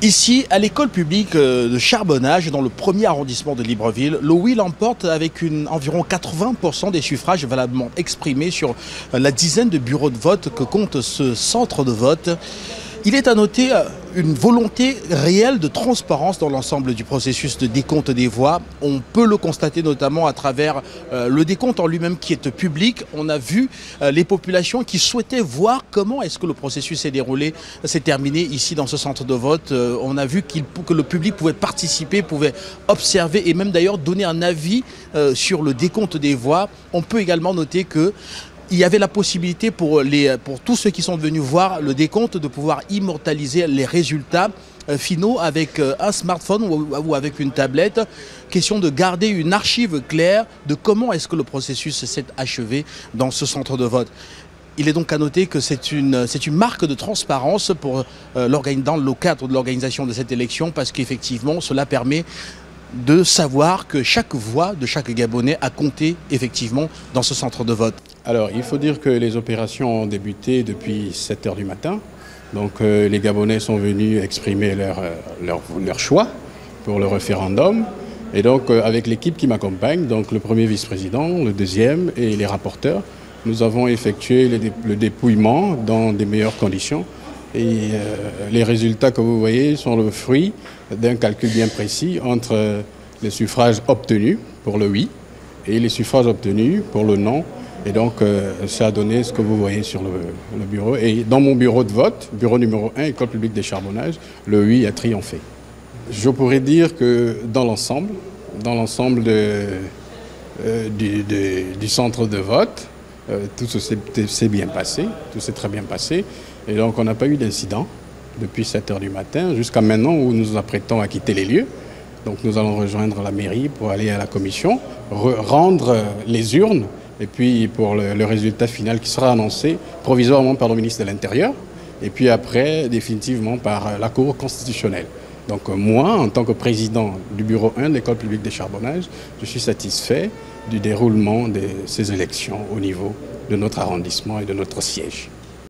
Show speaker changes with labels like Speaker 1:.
Speaker 1: Ici, à l'école publique de Charbonnage, dans le premier arrondissement de Libreville, le oui l'emporte avec environ 80% des suffrages valablement exprimés sur la dizaine de bureaux de vote que compte ce centre de vote. Il est à noter une volonté réelle de transparence dans l'ensemble du processus de décompte des voix. On peut le constater notamment à travers le décompte en lui-même qui est public. On a vu les populations qui souhaitaient voir comment est-ce que le processus s'est déroulé, s'est terminé ici dans ce centre de vote. On a vu que le public pouvait participer, pouvait observer et même d'ailleurs donner un avis sur le décompte des voix. On peut également noter que il y avait la possibilité pour tous ceux qui sont venus voir le décompte de pouvoir immortaliser les résultats finaux avec un smartphone ou avec une tablette. Question de garder une archive claire de comment est-ce que le processus s'est achevé dans ce centre de vote. Il est donc à noter que c'est une marque de transparence dans le cadre de l'organisation de cette élection parce qu'effectivement cela permet de savoir que chaque voix de chaque Gabonais a compté effectivement dans ce centre de vote.
Speaker 2: Alors, il faut dire que les opérations ont débuté depuis 7 h du matin. Donc, les Gabonais sont venus exprimer leur choix pour le référendum. Et donc, avec l'équipe qui m'accompagne, donc le premier vice-président, le deuxième et les rapporteurs, nous avons effectué le dépouillement dans des meilleures conditions. Et les résultats que vous voyez sont le fruit d'un calcul bien précis entre les suffrages obtenus pour le oui et les suffrages obtenus pour le non. Et donc, ça a donné ce que vous voyez sur le bureau. Et dans mon bureau de vote, bureau numéro 1, École publique des Charbonnages, le oui a triomphé. Je pourrais dire que dans l'ensemble du centre de vote, tout s'est bien passé, tout s'est très bien passé. Et donc, on n'a pas eu d'incident depuis 7 h du matin jusqu'à maintenant où nous nous apprêtons à quitter les lieux. Donc, nous allons rejoindre la mairie pour aller à la commission, rendre les urnes. Et puis pour le résultat final qui sera annoncé provisoirement par le ministre de l'Intérieur et puis après définitivement par la Cour constitutionnelle. Donc moi, en tant que président du bureau 1 de l'École publique des Charbonnages, je suis satisfait du déroulement de ces élections au niveau de notre arrondissement et de notre siège.